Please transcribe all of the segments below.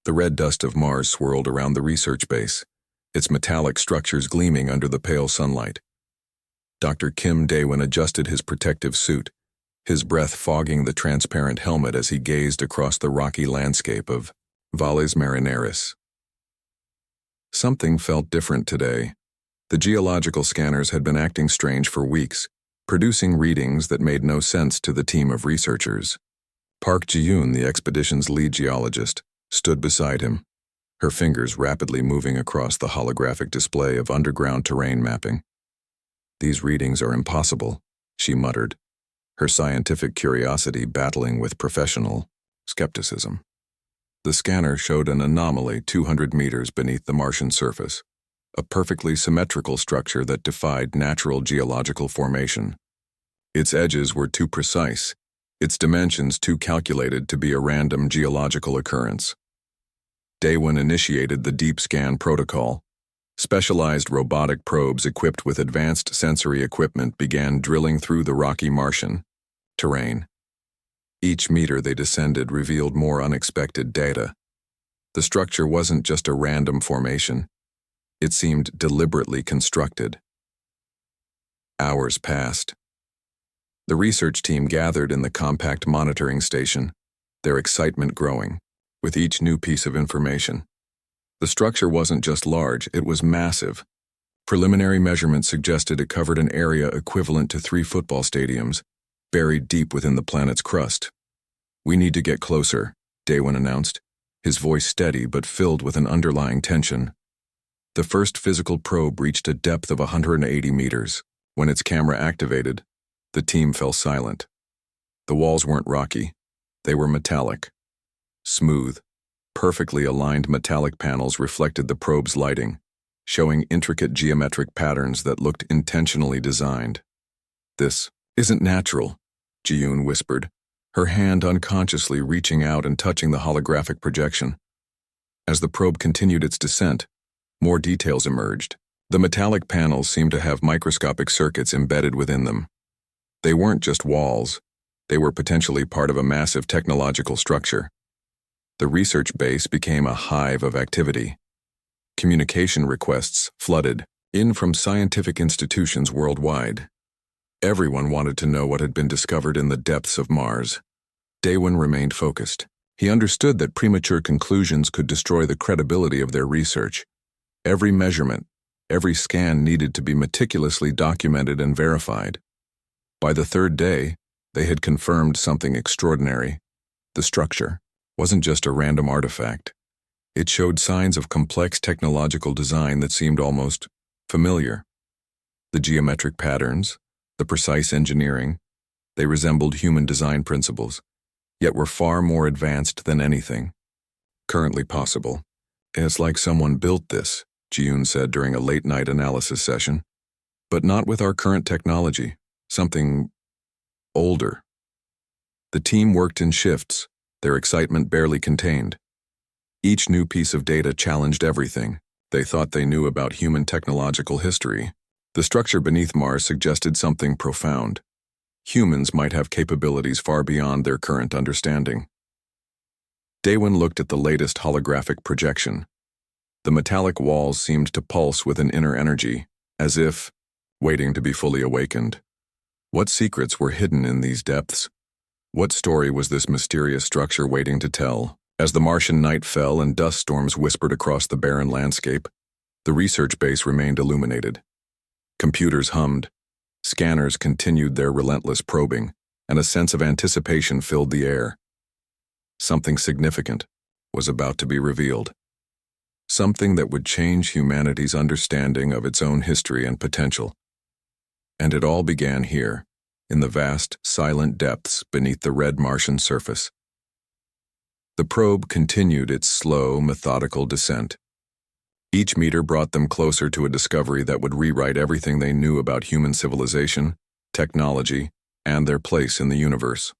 The red dust of Mars swirled around the research base, its metallic structures gleaming under the pale sunlight. Dr. Kim Daewon adjusted his protective suit, his breath fogging the transparent helmet as he gazed across the rocky landscape of Valles Marineris. Something felt different today. The geological scanners had been acting strange for weeks, producing readings that made no sense to the team of researchers. Park Ji-yoon, the expedition's lead geologist, stood beside him, her fingers rapidly moving across the holographic display of underground terrain mapping. "These readings are impossible," she muttered, her scientific curiosity battling with professional skepticism. The scanner showed an anomaly 200 meters beneath the Martian surface, a perfectly symmetrical structure that defied natural geological formation. Its edges were too precise, its dimensions too calculated to be a random geological occurrence. Daewon initiated the deep scan protocol. Specialized robotic probes equipped with advanced sensory equipment began drilling through the rocky Martian terrain. Each meter they descended revealed more unexpected data. The structure wasn't just a random formation. It seemed deliberately constructed. Hours passed. The research team gathered in the compact monitoring station, their excitement growing with each new piece of information. The structure wasn't just large, it was massive. Preliminary measurements suggested it covered an area equivalent to 3 football stadiums, buried deep within the planet's crust. "We need to get closer," Daewon announced, his voice steady but filled with an underlying tension. The first physical probe reached a depth of 180 meters. When its camera activated, the team fell silent. The walls weren't rocky. They were metallic. Smooth, perfectly aligned metallic panels reflected the probe's lighting, showing intricate geometric patterns that looked intentionally designed. "This isn't natural," Ji-yoon whispered, her hand unconsciously reaching out and touching the holographic projection. As the probe continued its descent, more details emerged. The metallic panels seemed to have microscopic circuits embedded within them. They weren't just walls, they were potentially part of a massive technological structure. The research base became a hive of activity. Communication requests flooded in from scientific institutions worldwide. Everyone wanted to know what had been discovered in the depths of Mars. Daewon remained focused. He understood that premature conclusions could destroy the credibility of their research. Every measurement, every scan needed to be meticulously documented and verified. By the third day, they had confirmed something extraordinary. The structure wasn't just a random artifact. It showed signs of complex technological design that seemed almost familiar. The geometric patterns, the precise engineering, they resembled human design principles, yet were far more advanced than anything currently possible. "It's like someone built this," Ji-yoon said during a late-night analysis session. "But not with our current technology. Something older." The team worked in shifts, their excitement barely contained. Each new piece of data challenged everything they thought they knew about human technological history. The structure beneath Mars suggested something profound. Humans might have capabilities far beyond their current understanding. Daewon looked at the latest holographic projection. The metallic walls seemed to pulse with an inner energy, as if waiting to be fully awakened. What secrets were hidden in these depths? What story was this mysterious structure waiting to tell? As the Martian night fell and dust storms whispered across the barren landscape, the research base remained illuminated. Computers hummed, scanners continued their relentless probing, and a sense of anticipation filled the air. Something significant was about to be revealed. Something that would change humanity's understanding of its own history and potential. And it all began here, in the vast, silent depths beneath the red Martian surface. The probe continued its slow, methodical descent. Each meter brought them closer to a discovery that would rewrite everything they knew about human civilization, technology, and their place in the universe.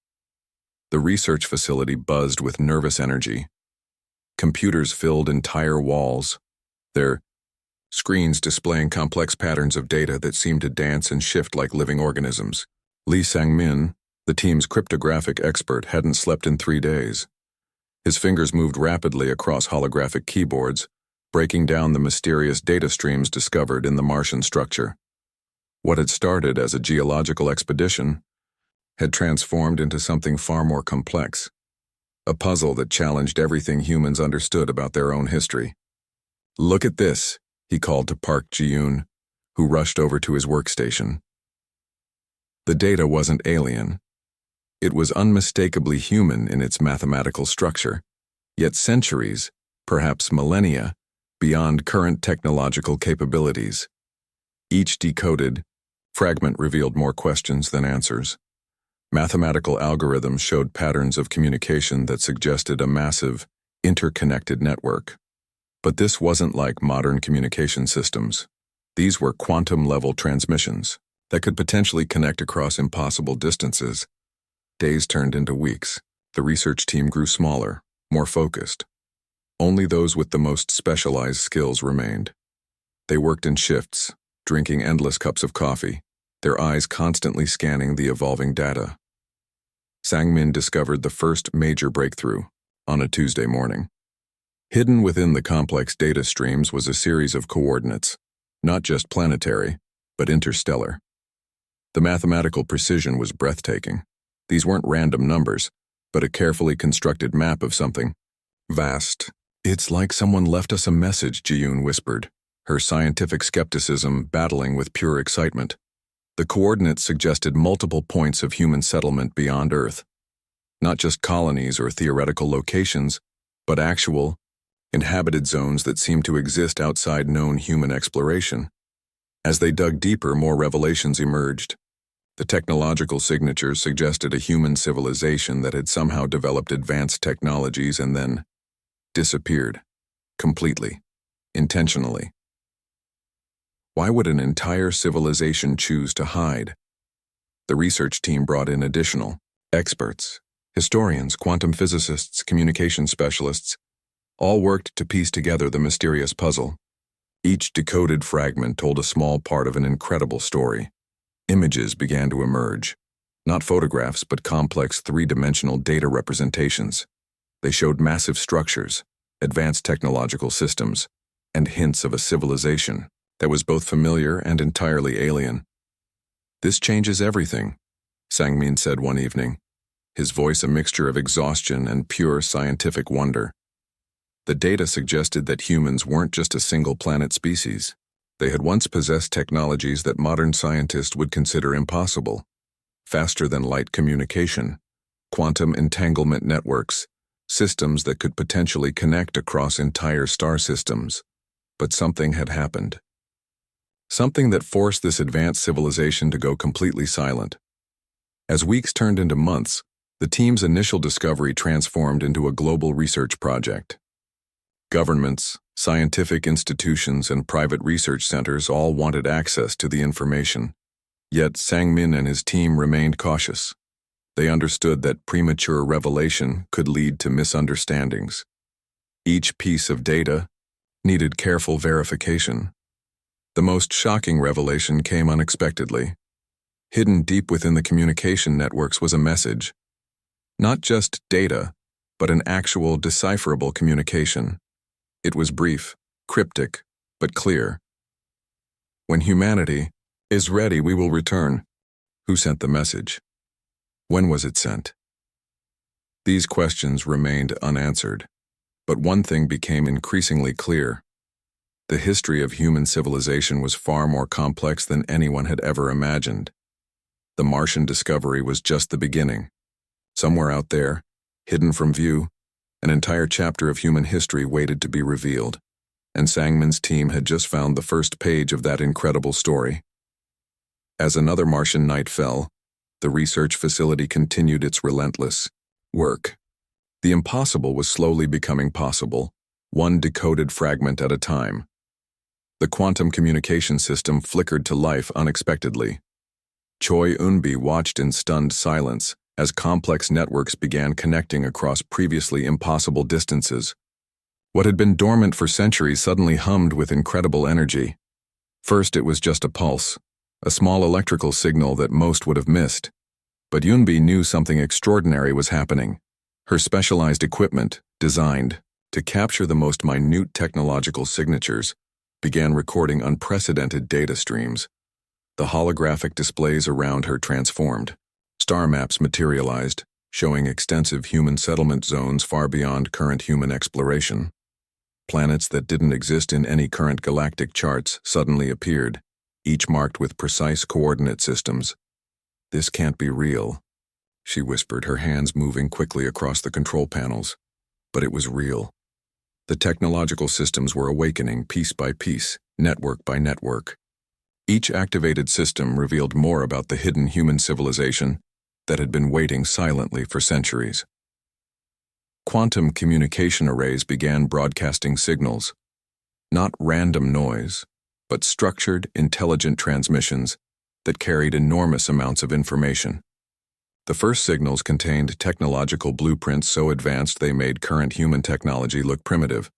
The research facility buzzed with nervous energy. Computers filled entire walls, their screens displaying complex patterns of data that seemed to dance and shift like living organisms. Lee Sang-min, the team's cryptographic expert, hadn't slept in 3 days. His fingers moved rapidly across holographic keyboards, breaking down the mysterious data streams discovered in the Martian structure. What had started as a geological expedition had transformed into something far more complex, a puzzle that challenged everything humans understood about their own history. "Look at this," he called to Park Ji-yoon, who rushed over to his workstation. The data wasn't alien. It was unmistakably human in its mathematical structure, yet centuries, perhaps millennia, beyond current technological capabilities. Each decoded fragment revealed more questions than answers. Mathematical algorithms showed patterns of communication that suggested a massive, interconnected network. But this wasn't like modern communication systems. These were quantum-level transmissions that could potentially connect across impossible distances. Days turned into weeks. The research team grew smaller, more focused. Only those with the most specialized skills remained. They worked in shifts, drinking endless cups of coffee, their eyes constantly scanning the evolving data. Sang-min discovered the first major breakthrough on a Tuesday morning. Hidden within the complex data streams was a series of coordinates, not just planetary, but interstellar. The mathematical precision was breathtaking. These weren't random numbers, but a carefully constructed map of something vast. "It's like someone left us a message," Ji-yoon whispered, her scientific skepticism battling with pure excitement. The coordinates suggested multiple points of human settlement beyond Earth. Not just colonies or theoretical locations, but actual, inhabited zones that seemed to exist outside known human exploration. As they dug deeper, more revelations emerged. The technological signatures suggested a human civilization that had somehow developed advanced technologies and then disappeared, completely, intentionally. Why would an entire civilization choose to hide? The research team brought in additional experts, historians, quantum physicists, communication specialists. All worked to piece together the mysterious puzzle. Each decoded fragment told a small part of an incredible story. Images began to emerge, not photographs but complex three-dimensional data representations. They showed massive structures, advanced technological systems, and hints of a civilization that was both familiar and entirely alien. "This changes everything," Sang-min said one evening, his voice a mixture of exhaustion and pure scientific wonder. The data suggested that humans weren't just a single-planet species. They had once possessed technologies that modern scientists would consider impossible. Faster-than-light communication, quantum entanglement networks, systems that could potentially connect across entire star systems. But something had happened. Something that forced this advanced civilization to go completely silent. As weeks turned into months, the team's initial discovery transformed into a global research project. Governments, scientific institutions, and private research centers all wanted access to the information. Yet Sang-min and his team remained cautious. They understood that premature revelation could lead to misunderstandings. Each piece of data needed careful verification. The most shocking revelation came unexpectedly. Hidden deep within the communication networks was a message. Not just data, but an actual decipherable communication. It was brief, cryptic, but clear. "When humanity is ready, we will return." Who sent the message? When was it sent? These questions remained unanswered, but one thing became increasingly clear. The history of human civilization was far more complex than anyone had ever imagined. The Martian discovery was just the beginning. Somewhere out there, hidden from view, an entire chapter of human history waited to be revealed, and Sang-min's team had just found the first page of that incredible story. As another Martian night fell, the research facility continued its relentless work. The impossible was slowly becoming possible, one decoded fragment at a time. The quantum communication system flickered to life unexpectedly. Choi Eun-bi watched in stunned silence as complex networks began connecting across previously impossible distances. What had been dormant for centuries suddenly hummed with incredible energy. First, it was just a pulse, a small electrical signal that most would have missed. But Eun-bi knew something extraordinary was happening. Her specialized equipment, designed to capture the most minute technological signatures, began recording unprecedented data streams. The holographic displays around her transformed. Star maps materialized, showing extensive human settlement zones far beyond current human exploration. Planets that didn't exist in any current galactic charts suddenly appeared, each marked with precise coordinate systems. "This can't be real," she whispered, her hands moving quickly across the control panels. But it was real. The technological systems were awakening piece by piece, network by network. Each activated system revealed more about the hidden human civilization that had been waiting silently for centuries. Quantum communication arrays began broadcasting signals, not random noise, but structured, intelligent transmissions that carried enormous amounts of information. The first signals contained technological blueprints so advanced they made current human technology look primitive.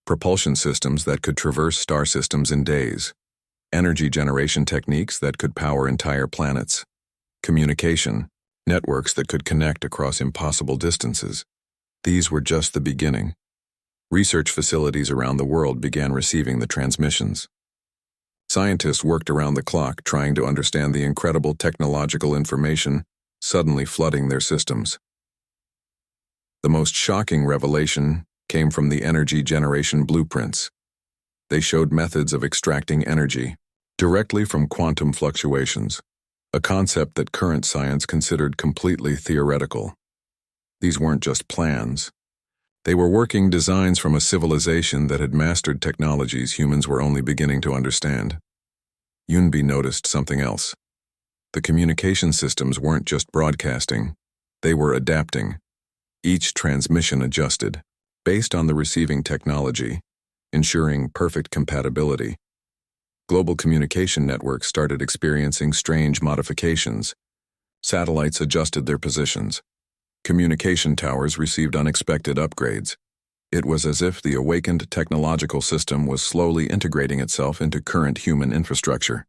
Propulsion systems that could traverse star systems in days. Energy generation techniques that could power entire planets. Communication networks that could connect across impossible distances. These were just the beginning. Research facilities around the world began receiving the transmissions. Scientists worked around the clock trying to understand the incredible technological information suddenly flooding their systems. The most shocking revelation came from the energy generation blueprints. They showed methods of extracting energy directly from quantum fluctuations, a concept that current science considered completely theoretical. These weren't just plans. They were working designs from a civilization that had mastered technologies humans were only beginning to understand. Unveil noticed something else. The communication systems weren't just broadcasting, they were adapting. Each transmission adjusted, based on the receiving technology, ensuring perfect compatibility. Global communication networks started experiencing strange modifications. Satellites adjusted their positions. Communication towers received unexpected upgrades. It was as if the awakened technological system was slowly integrating itself into current human infrastructure.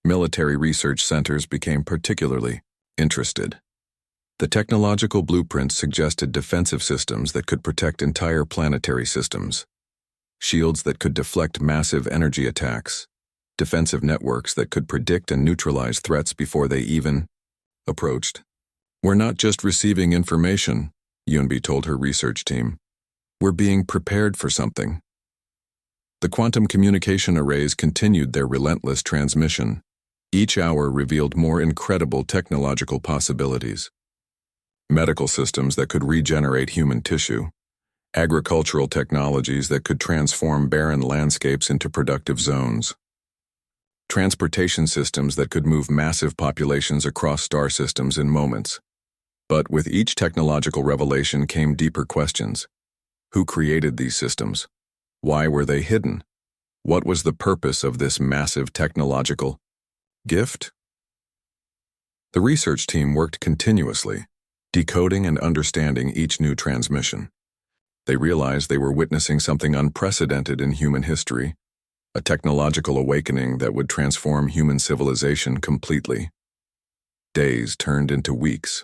Military research centers became particularly interested. The technological blueprints suggested defensive systems that could protect entire planetary systems, shields that could deflect massive energy attacks, defensive networks that could predict and neutralize threats before they even approached. "We're not just receiving information," Unveil told her research team. "We're being prepared for something." The quantum communication arrays continued their relentless transmission. Each hour revealed more incredible technological possibilities. Medical systems that could regenerate human tissue, agricultural technologies that could transform barren landscapes into productive zones, transportation systems that could move massive populations across star systems in moments. But with each technological revelation came deeper questions. Who created these systems? Why were they hidden? What was the purpose of this massive technological gift? The research team worked continuously, decoding and understanding each new transmission. They realized they were witnessing something unprecedented in human history, a technological awakening that would transform human civilization completely. Days turned into weeks.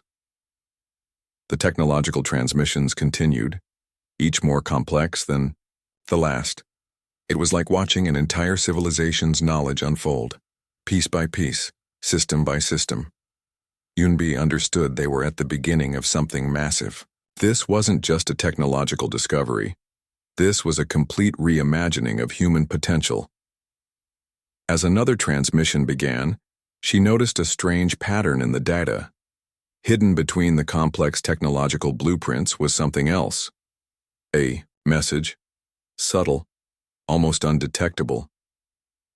The technological transmissions continued, each more complex than the last. It was like watching an entire civilization's knowledge unfold, piece by piece, system by system. Unveil understood they were at the beginning of something massive. This wasn't just a technological discovery. This was a complete reimagining of human potential. As another transmission began, she noticed a strange pattern in the data. Hidden between the complex technological blueprints was something else. A message, subtle, almost undetectable.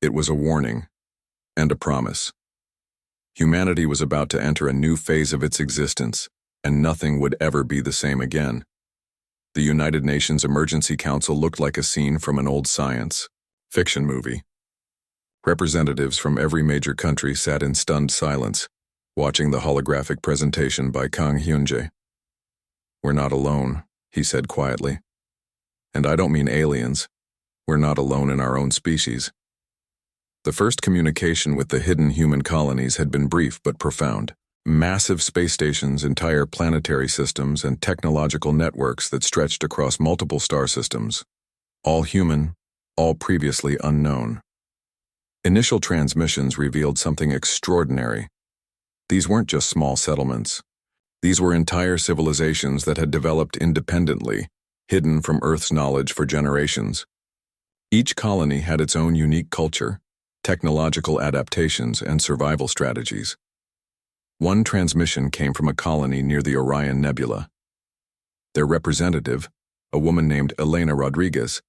It was a warning and a promise. Humanity was about to enter a new phase of its existence, and nothing would ever be the same again. The United Nations Emergency Council looked like a scene from an old science fiction movie. Representatives from every major country sat in stunned silence, watching the holographic presentation by Kang Hyunjae. "We're not alone," he said quietly. "And I don't mean aliens. We're not alone in our own species." The first communication with the hidden human colonies had been brief but profound. Massive space stations, entire planetary systems, and technological networks that stretched across multiple star systems. All human, all previously unknown. Initial transmissions revealed something extraordinary. These weren't just small settlements. These were entire civilizations that had developed independently, hidden from Earth's knowledge for generations. Each colony had its own unique culture, technological adaptations, and survival strategies. One transmission came from a colony near the Orion Nebula. Their representative, a woman named Elena Rodriguez,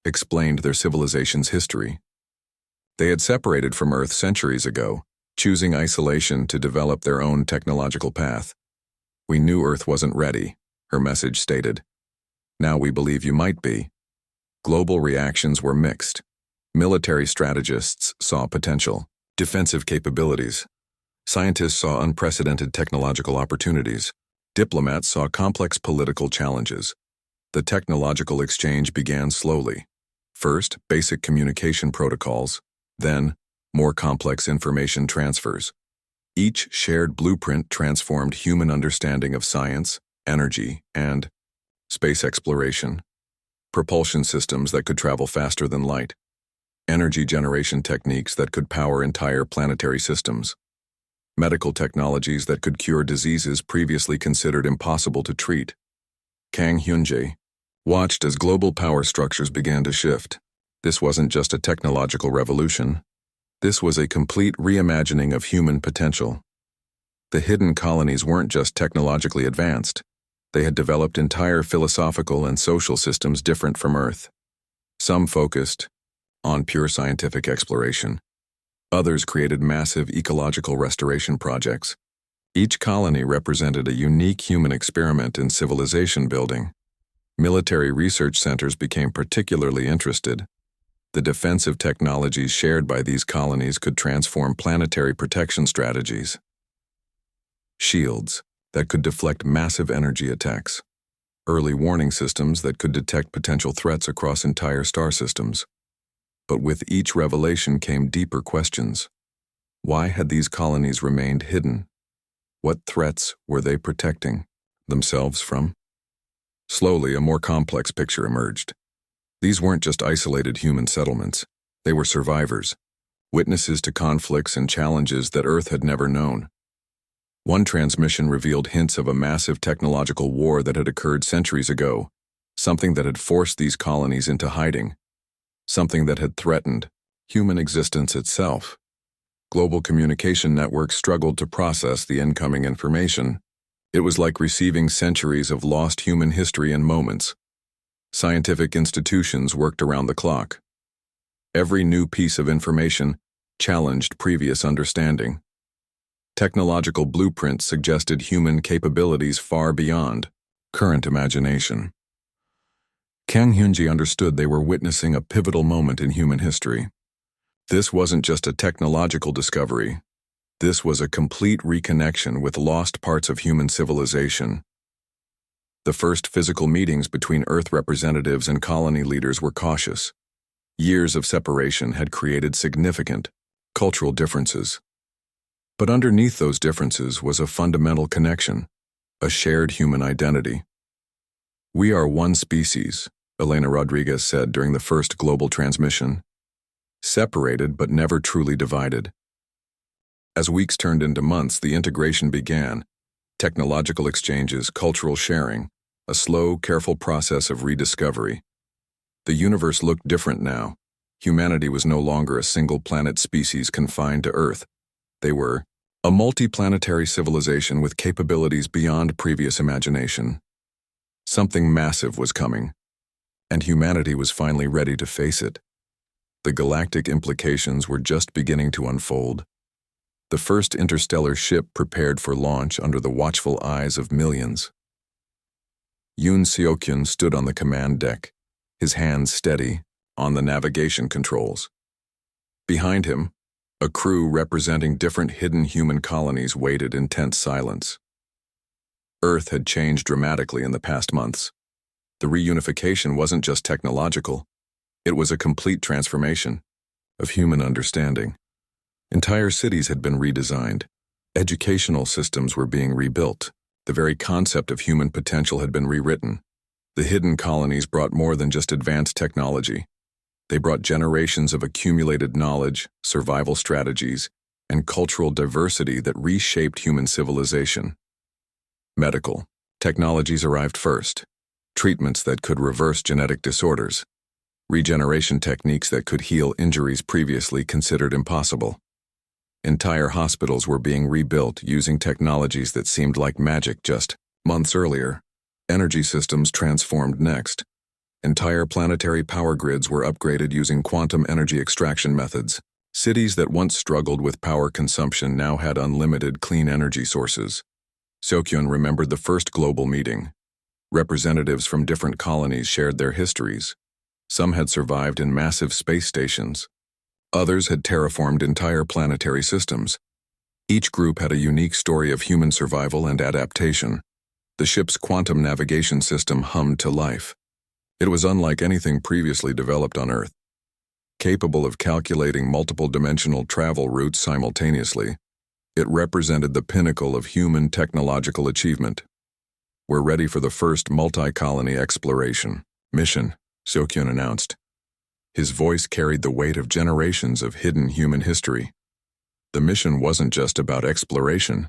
explained their civilization's history. They had separated from Earth centuries ago, choosing isolation to develop their own technological path. "We knew Earth wasn't ready," her message stated. "Now we believe you might be." Global reactions were mixed. Military strategists saw potential, defensive capabilities. Scientists saw unprecedented technological opportunities. Diplomats saw complex political challenges. The technological exchange began slowly. First, basic communication protocols, then, more complex information transfers. Each shared blueprint transformed human understanding of science, energy, and space exploration. Propulsion systems that could travel faster than light. Energy generation techniques that could power entire planetary systems. Medical technologies that could cure diseases previously considered impossible to treat. Kang Hyunjae watched as global power structures began to shift. This wasn't just a technological revolution. This was a complete reimagining of human potential. The hidden colonies weren't just technologically advanced. They had developed entire philosophical and social systems different from Earth. Some focused on pure scientific exploration. Others created massive ecological restoration projects. Each colony represented a unique human experiment in civilization building. Military research centers became particularly interested. The defensive technologies shared by these colonies could transform planetary protection strategies. Shields that could deflect massive energy attacks. Early warning systems that could detect potential threats across entire star systems. But with each revelation came deeper questions. Why had these colonies remained hidden? What threats were they protecting themselves from? Slowly, a more complex picture emerged. These weren't just isolated human settlements. They were survivors, witnesses to conflicts and challenges that Earth had never known. One transmission revealed hints of a massive technological war that had occurred centuries ago, something that had forced these colonies into hiding. Something that had threatened human existence itself. Global communication networks struggled to process the incoming information. It was like receiving centuries of lost human history in moments. Scientific institutions worked around the clock. Every new piece of information challenged previous understanding. Technological blueprints suggested human capabilities far beyond current imagination. Kang Hyunjae understood they were witnessing a pivotal moment in human history. This wasn't just a technological discovery. This was a complete reconnection with lost parts of human civilization. The first physical meetings between Earth representatives and colony leaders were cautious. Years of separation had created significant cultural differences. But underneath those differences was a fundamental connection, a shared human identity. "We are one species," Elena Rodriguez said during the first global transmission. Separated but never truly divided. As weeks turned into months, the integration began. Technological exchanges, cultural sharing, a slow, careful process of rediscovery. The universe looked different now. Humanity was no longer a single-planet species confined to Earth. They were a multi-planetary civilization with capabilities beyond previous imagination. Something massive was coming, and humanity was finally ready to face it. The galactic implications were just beginning to unfold. The first interstellar ship prepared for launch under the watchful eyes of millions. Yoon Seok-hyun stood on the command deck, his hands steady on the navigation controls. Behind him, a crew representing different hidden human colonies waited in tense silence. Earth had changed dramatically in the past months. The reunification wasn't just technological. It was a complete transformation of human understanding. Entire cities had been redesigned. Educational systems were being rebuilt. The very concept of human potential had been rewritten. The hidden colonies brought more than just advanced technology. They brought generations of accumulated knowledge, survival strategies, and cultural diversity that reshaped human civilization. Medical technologies arrived first. Treatments that could reverse genetic disorders. Regeneration techniques that could heal injuries previously considered impossible. Entire hospitals were being rebuilt using technologies that seemed like magic just months earlier. Energy systems transformed next. Entire planetary power grids were upgraded using quantum energy extraction methods. Cities that once struggled with power consumption now had unlimited clean energy sources. Seokyun remembered the first global meeting. Representatives from different colonies shared their histories. Some had survived in massive space stations. Others had terraformed entire planetary systems. Each group had a unique story of human survival and adaptation. The ship's quantum navigation system hummed to life. It was unlike anything previously developed on Earth. Capable of calculating multiple-dimensional travel routes simultaneously, it represented the pinnacle of human technological achievement. "We're ready for the first multi-colony exploration mission," Seokyun announced. His voice carried the weight of generations of hidden human history. The mission wasn't just about exploration.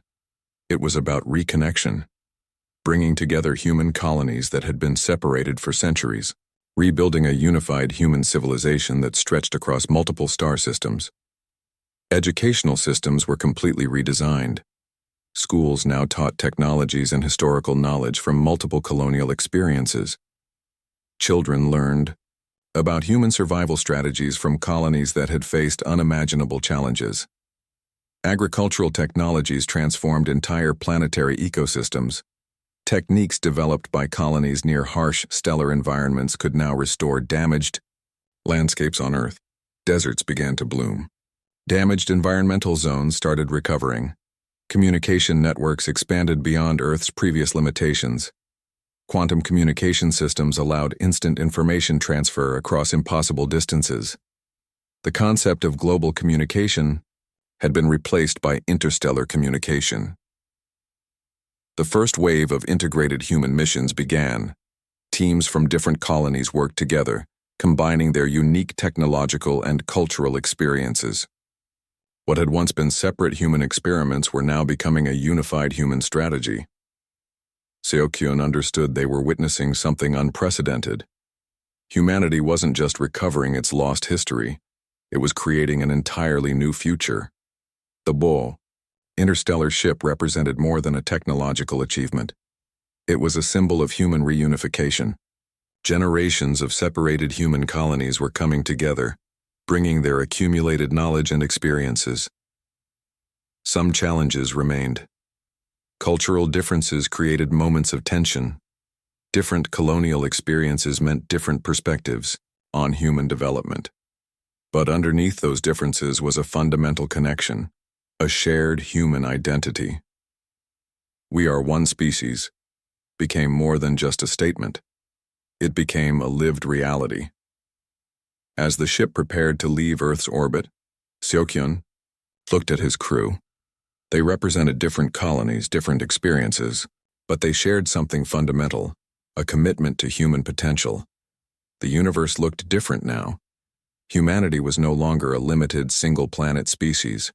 It was about reconnection, bringing together human colonies that had been separated for centuries, rebuilding a unified human civilization that stretched across multiple star systems. Educational systems were completely redesigned. Schools now taught technologies and historical knowledge from multiple colonial experiences. Children learned about human survival strategies from colonies that had faced unimaginable challenges. Agricultural technologies transformed entire planetary ecosystems. Techniques developed by colonies near harsh stellar environments could now restore damaged landscapes on Earth. Deserts began to bloom. Damaged environmental zones started recovering. Communication networks expanded beyond Earth's previous limitations. Quantum communication systems allowed instant information transfer across impossible distances. The concept of global communication had been replaced by interstellar communication. The first wave of integrated human missions began. Teams from different colonies worked together, combining their unique technological and cultural experiences. What had once been separate human experiments were now becoming a unified human strategy. Seokyun understood they were witnessing something unprecedented. Humanity wasn't just recovering its lost history, it was creating an entirely new future. The Bo interstellar ship represented more than a technological achievement. It was a symbol of human reunification. Generations of separated human colonies were coming together, bringing their accumulated knowledge and experiences. Some challenges remained. Cultural differences created moments of tension. Different colonial experiences meant different perspectives on human development. But underneath those differences was a fundamental connection, a shared human identity. "We are one species" became more than just a statement. It became a lived reality. As the ship prepared to leave Earth's orbit, Seokyun looked at his crew. They represented different colonies, different experiences, but they shared something fundamental, a commitment to human potential. The universe looked different now. Humanity was no longer a limited single-planet species.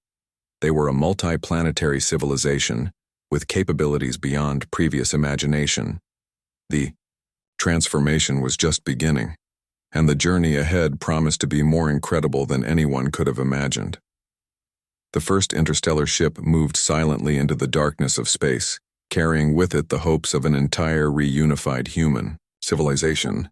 They were a multi-planetary civilization with capabilities beyond previous imagination. The transformation was just beginning, and the journey ahead promised to be more incredible than anyone could have imagined. The first interstellar ship moved silently into the darkness of space, carrying with it the hopes of an entire reunified human civilization.